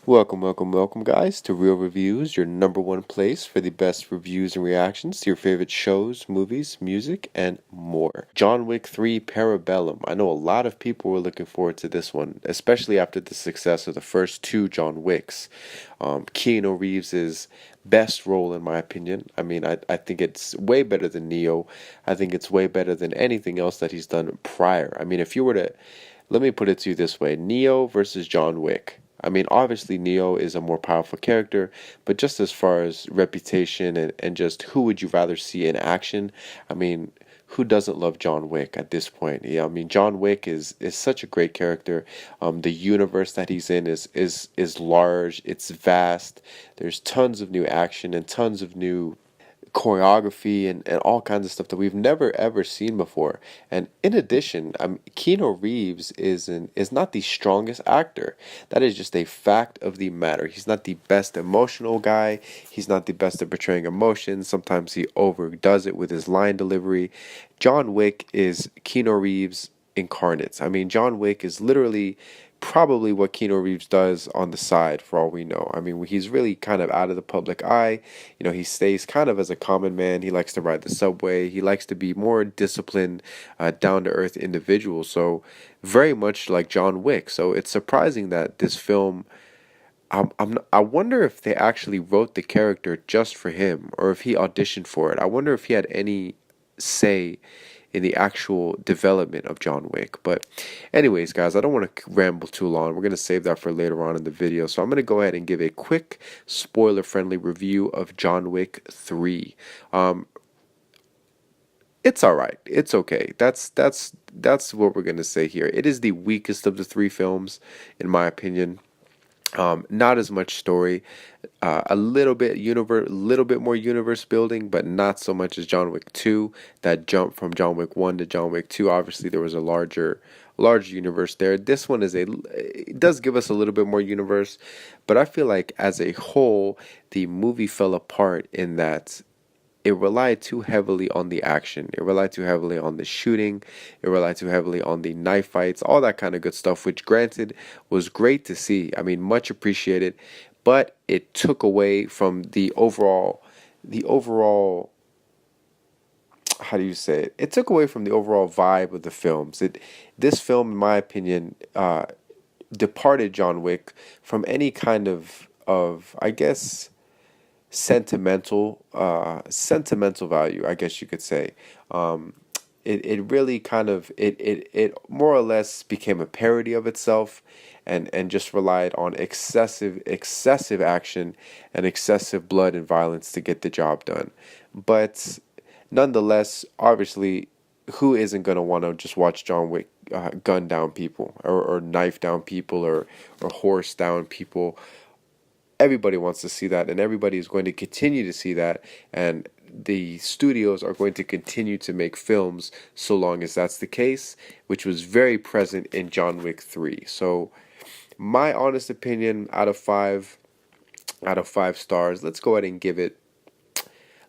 Welcome, guys, to Real Reviews, your number one place for the best reviews and reactions to your favorite shows, movies, music, and more. John Wick 3 Parabellum. I know a lot of people were looking forward to this one, especially after the success of the first two John Wicks. Keanu Reeves' best role, in my opinion. I think it's way better than Neo. I think it's way better than anything else that he's done prior. If you were to, let me put it to you this way, Neo versus John Wick. Obviously, Neo is a more powerful character, but just as far as reputation and just who would you rather see in action, I mean, who doesn't love John Wick at this point? Yeah, John Wick is such a great character. The universe that he's in is large, it's vast. There's tons of new action and tons of new choreography and all kinds of stuff that we've never ever seen before. And in addition, Keanu Reeves is not the strongest actor. That is just a fact of the matter. He's not the best emotional guy. He's not the best at portraying emotions. Sometimes he overdoes it with his line delivery. John Wick is Keanu Reeves incarnate. John Wick is literally probably what Keanu Reeves does on the side, for all we know. He's really kind of out of the public eye. He stays kind of as a common man. He likes to ride the subway. He likes to be more disciplined, down to earth individual. So very much like John Wick. So it's surprising that this film. I wonder if they actually wrote the character just for him, or if he auditioned for it. I wonder if he had any say in the actual development of John Wick. But anyways, guys, I don't want to ramble too long. We're going to save that for later on in the video. So I'm going to go ahead and give a quick spoiler-friendly review of John Wick 3. It's all right. It's okay. That's what we're going to say here. It is the weakest of the three films, in my opinion. Not as much story, a little bit more universe building, but not so much as John Wick 2. That jump from John Wick 1 to John Wick 2, obviously there was a larger universe there. This one it does give us a little bit more universe, but I feel like as a whole, the movie fell apart in that it relied too heavily on the action. It relied too heavily on the shooting. It relied too heavily on the knife fights, all that kind of good stuff, which granted was great to see. Much appreciated, but it took away from the overall, how do you say it? It took away from the overall vibe of the films. This film, in my opinion, departed John Wick from any kind of I guess sentimental value, I guess you could say. It really kind of it more or less became a parody of itself, and just relied on excessive action and excessive blood and violence to get the job done. But nonetheless, obviously, who isn't going to want to just watch John Wick gun down people, or knife down people, or horse down people? Everybody wants to see that, and everybody is going to continue to see that, and the studios are going to continue to make films so long as that's the case, which was very present in John Wick 3. So my honest opinion, out of five stars, let's go ahead and give it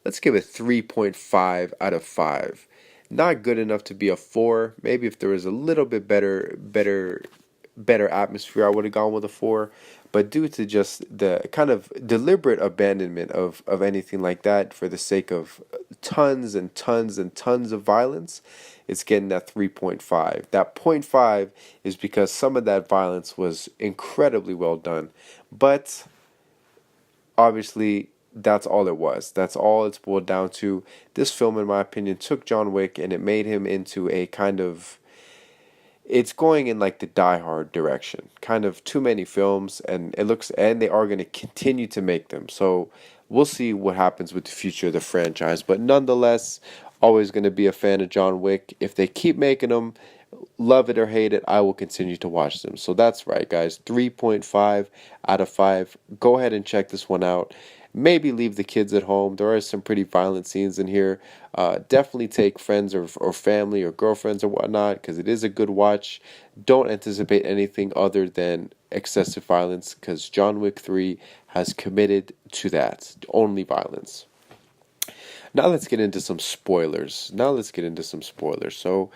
3.5 out of 5. Not good enough to be a 4. Maybe if there was a little bit better atmosphere, I would have gone with a 4. But due to just the kind of deliberate abandonment of anything like that for the sake of tons and tons and tons of violence, it's getting that 3.5. That point 0.5 is because some of that violence was incredibly well done. But obviously, that's all it was. That's all it's boiled down to. This film, in my opinion, took John Wick and it made him into a kind of, it's going in like the Die Hard direction. Kind of too many films, and they are going to continue to make them. So we'll see what happens with the future of the franchise. But nonetheless, always going to be a fan of John Wick. If they keep making them, love it or hate it, I will continue to watch them. So that's right, guys. 3.5 out of 5. Go ahead and check this one out. Maybe leave the kids at home. There are some pretty violent scenes in here. Definitely take friends or family or girlfriends or whatnot, because it is a good watch. Don't anticipate anything other than excessive violence, because John Wick 3 has committed to that. Only violence. Now let's get into some spoilers. So,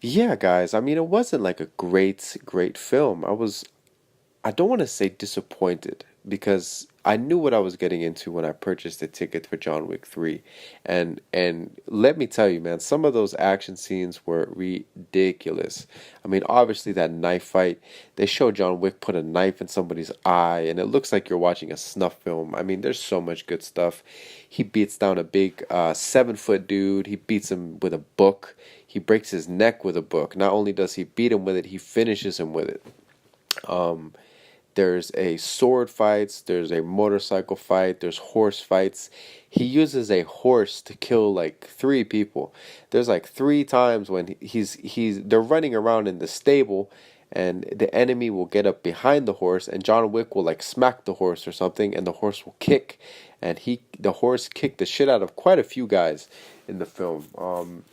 yeah, guys, it wasn't like a great film. I don't want to say disappointed because I knew what I was getting into when I purchased the ticket for John Wick 3. And let me tell you, man, some of those action scenes were ridiculous. I mean, obviously that knife fight, they show John Wick put a knife in somebody's eye and it looks like you're watching a snuff film. I mean, there's so much good stuff. He beats down a big 7-foot dude. He beats him with a book. He breaks his neck with a book. Not only does he beat him with it, he finishes him with it. Um, there's a sword fights, there's a motorcycle fight, there's horse fights. He uses a horse to kill like 3 people. There's like 3 times when they're running around in the stable and the enemy will get up behind the horse and John Wick will like smack the horse or something and the horse will kick and the horse kicked the shit out of quite a few guys in the film.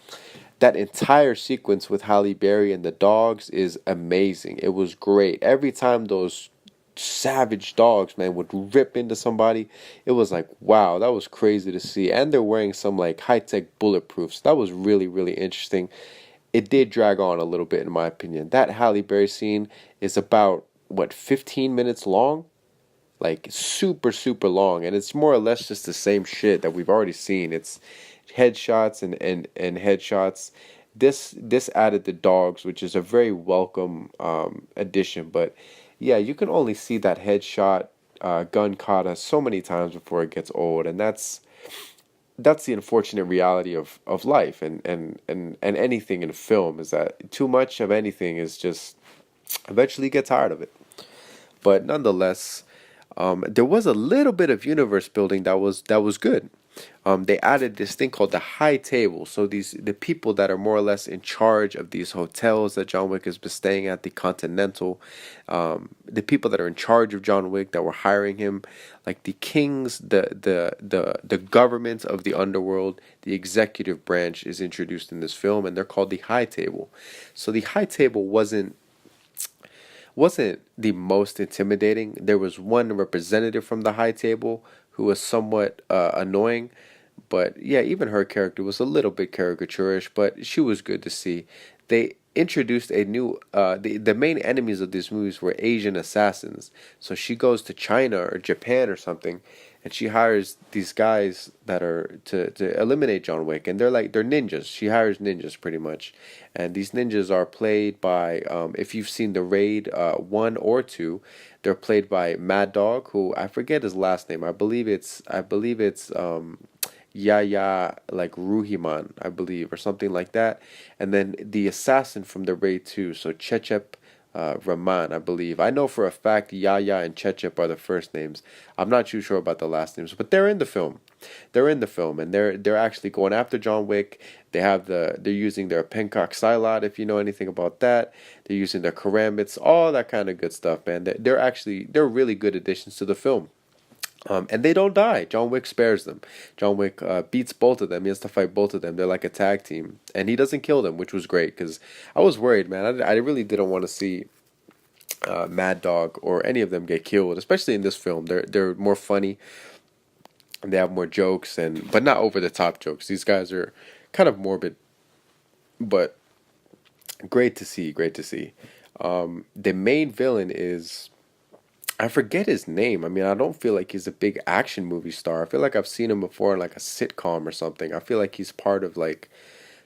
That entire sequence with Halle Berry and the dogs is amazing. It was great. Every time those savage dogs, man, would rip into somebody, it was like, wow, that was crazy to see. And they're wearing some like high-tech bulletproofs. That was really, really interesting. It did drag on a little bit in my opinion. That Halle Berry scene is about, what, 15 minutes long? Like super, super long. And it's more or less just the same shit that we've already seen. It's headshots and headshots. This added the dogs, which is a very welcome addition. But yeah, you can only see that headshot gun kata so many times before it gets old, and that's the unfortunate reality of life and anything in film is that too much of anything is just eventually you get tired of it. But nonetheless, there was a little bit of universe building that was good. They added this thing called the high table. So the people that are more or less in charge of these hotels that John Wick has been staying at, the Continental, the people that are in charge of John Wick that were hiring him, like the kings, the government of the underworld, the executive branch is introduced in this film, and they're called the high table. So the high table wasn't the most intimidating. There was one representative from the high table who was somewhat annoying, but yeah, even her character was a little bit caricaturish, but she was good to see. They introduced a new the main enemies of these movies were Asian assassins. So she goes to China or Japan or something and she hires these guys that are to eliminate John Wick, and they're ninjas. She hires ninjas pretty much, and these ninjas are played by if you've seen the Raid 1 or 2, they're played by Mad Dog, who I forget his last name. I believe it's Yaya like Ruhiman, I believe, or something like that. And then the assassin from the Raid 2, so Chechep Rahman, I believe. I know for a fact Yaya and Chechep are the first names. I'm not too sure about the last names, but they're in the film. They're in the film, and they're actually going after John Wick. They're using their Pencok Silat, if you know anything about that. They're using their karambits, all that kind of good stuff, man. They're really good additions to the film. And they don't die. John Wick spares them. John Wick beats both of them. He has to fight both of them. They're like a tag team. And he doesn't kill them, which was great. Because I was worried, man. I really didn't want to see Mad Dog or any of them get killed. Especially in this film. They're more funny. And they have more jokes. But not over-the-top jokes. These guys are kind of morbid. But great to see. Great to see. The main villain is... I forget his name. I mean, I don't feel like he's a big action movie star. I feel like I've seen him before in like a sitcom or something. I feel like he's part of like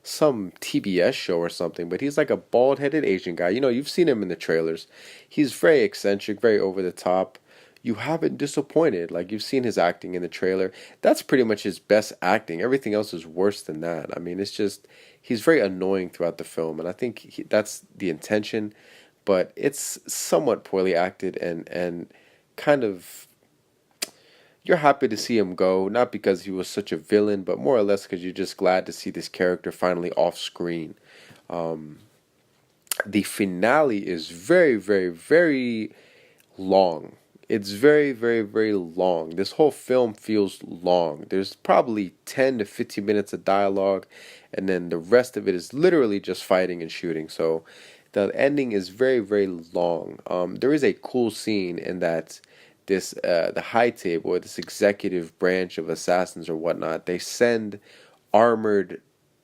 some TBS show or something, but he's like a bald-headed Asian guy. You know, you've seen him in the trailers. He's very eccentric, very over the top. You haven't disappointed. Like, you've seen his acting in the trailer. That's pretty much his best acting. Everything else is worse than that. I mean, it's just, he's very annoying throughout the film, and I think that's the intention, but it's somewhat poorly acted and kind of, you're happy to see him go, not because he was such a villain, but more or less because you're just glad to see this character finally off screen. The finale is very, very, very long. It's very, very, very long. This whole film feels long. There's probably 10 to 15 minutes of dialogue, and then the rest of it is literally just fighting and shooting. So the ending is very, very long. There is a cool scene in that the high table, or this executive branch of assassins or whatnot, they send armored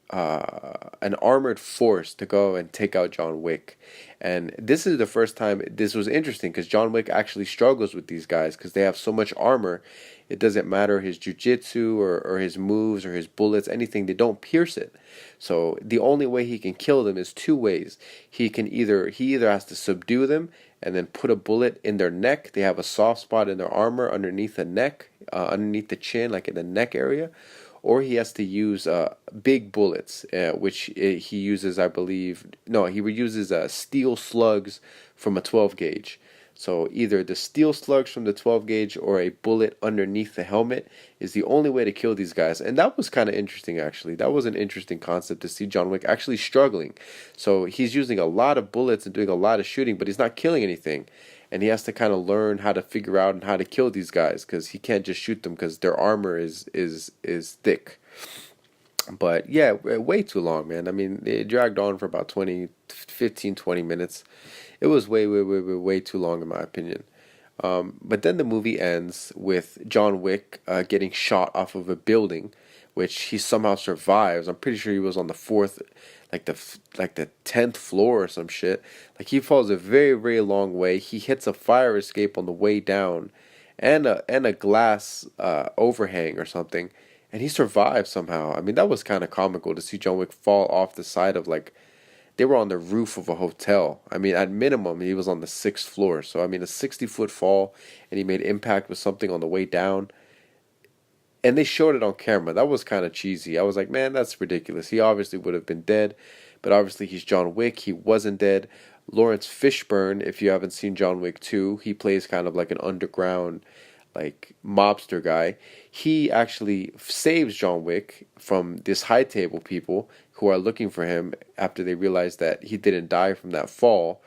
an armored force to go and take out John Wick. And this is the first time this was interesting because John Wick actually struggles with these guys because they have so much armor. It doesn't matter his jujitsu or his moves or his bullets, anything, they don't pierce it. So the only way he can kill them is two ways. He either has to subdue them and then put a bullet in their neck. They have a soft spot in their armor underneath the neck, underneath the chin, like in the neck area, or he has to use big bullets, which he uses, I believe. No, he uses steel slugs from a 12 gauge. So either the steel slugs from the 12 gauge or a bullet underneath the helmet is the only way to kill these guys. And that was kind of interesting, actually. That was an interesting concept to see John Wick actually struggling. So he's using a lot of bullets and doing a lot of shooting, but he's not killing anything. And he has to kind of learn how to figure out and how to kill these guys because he can't just shoot them because their armor is thick. But yeah, way too long, man. I mean, it dragged on for about 20 minutes. It was way too long, in my opinion. But then the movie ends with John Wick getting shot off of a building, which he somehow survives. I'm pretty sure he was on the fourth, like the 10th floor or some shit. Like he falls a very long way. He hits a fire escape on the way down, and a glass overhang or something, and he survives somehow. I mean, that was kind of comical to see John Wick fall off the side of like they were on the roof of a hotel. I mean, at minimum, he was on the 6th floor. So, I mean, a 60-foot fall, and he made impact with something on the way down. And they showed it on camera. That was kind of cheesy. I was like, man, that's ridiculous. He obviously would have been dead, but obviously he's John Wick. He wasn't dead. Lawrence Fishburne, if you haven't seen John Wick 2, he plays kind of like an underground, like mobster guy. He actually saves John Wick from this high table people who are looking for him after they realize that he didn't die from that fall.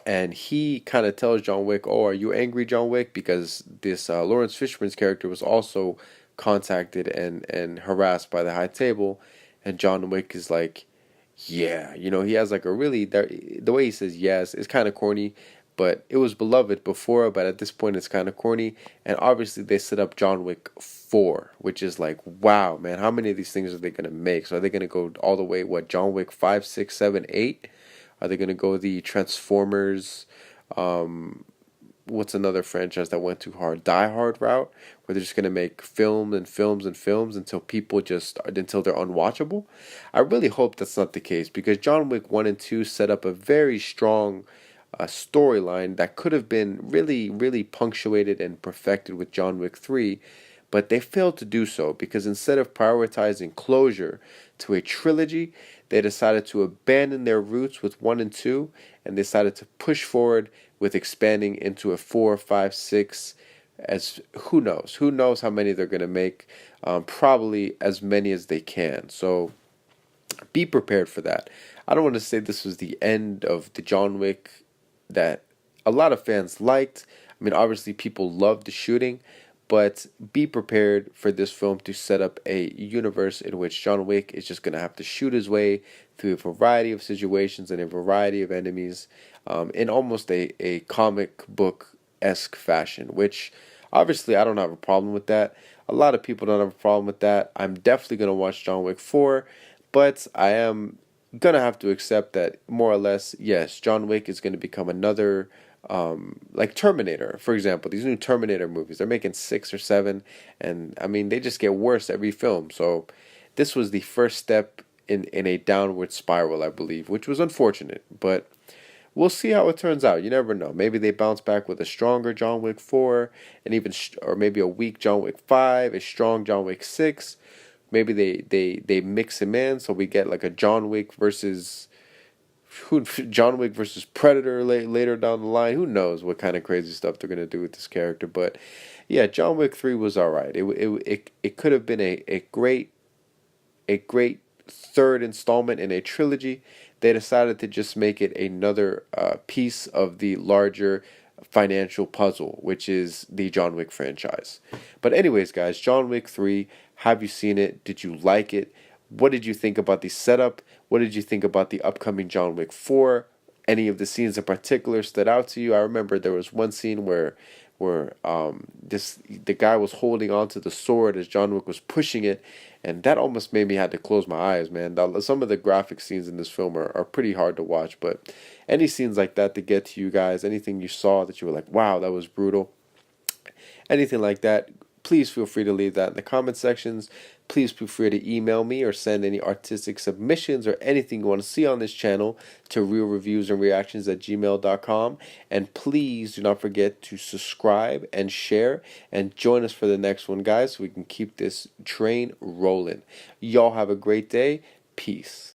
And he kind of tells John Wick, "Oh, are you angry, John Wick?" Because this Lawrence Fishburne's character was also contacted and harassed by the high table, and John Wick is like, "Yeah," he has like a really the way he says yes is kind of corny, but it was beloved before, but at this point it's kind of corny. And obviously they set up John Wick 4, which is like, wow, man, how many of these things are they gonna make? So are they gonna go all the way John Wick 5, 6, 7, 8? Are they gonna go the Transformers? What's another franchise that went too hard? Die Hard route, where they're just gonna make film and films and films until until they're unwatchable. I really hope that's not the case because John Wick 1 and 2 set up a very strong storyline that could have been really punctuated and perfected with John Wick 3, but they failed to do so because instead of prioritizing closure to a trilogy, they decided to abandon their roots with 1 and 2 and decided to push forward with expanding into a 4, 5, 6. As who knows how many they're going to make. Probably as many as they can. So be prepared for that. I don't want to say this was the end of the John Wick that a lot of fans liked. I mean, obviously people loved the shooting, but be prepared for this film to set up a universe in which John Wick is just going to have to shoot his way through a variety of situations and a variety of enemies in almost a comic book-esque fashion, which obviously I don't have a problem with that. A lot of people don't have a problem with that. I'm definitely going to watch John Wick 4, but I am gonna have to accept that more or less, yes, John Wick is gonna become another like Terminator, for example. These new Terminator movies, they're making 6 or 7, and I mean they just get worse every film. So this was the first step in a downward spiral, I believe, which was unfortunate, but we'll see how it turns out. You never know. Maybe they bounce back with a stronger John Wick 4, and even or maybe a weak John Wick 5, a strong John Wick 6. Maybe they mix him in so we get like a John Wick versus Predator later down the line. Who knows what kind of crazy stuff they're gonna do with this character? But yeah, John Wick 3 was alright. It could have been a great third installment in a trilogy. They decided to just make it another piece of the larger financial puzzle, which is the John Wick franchise. But anyways, guys, John Wick 3, have you seen it? Did you like it? What did you think about the setup? What did you think about the upcoming John Wick 4? any of the scenes in particular stood out to you. I remember there was one scene where this the guy was holding onto the sword as John Wick was pushing it, and that almost made me had to close my eyes, man. Some of the graphic scenes in this film are pretty hard to watch, but any scenes like that to get to you guys, anything you saw that you were like, wow, that was brutal, anything like that, please feel free to leave that in the comment sections. Please feel free to email me or send any artistic submissions or anything you want to see on this channel to reelreviewsandreactions@gmail.com. And please do not forget to subscribe and share and join us for the next one, guys, so we can keep this train rolling. Y'all have a great day. Peace.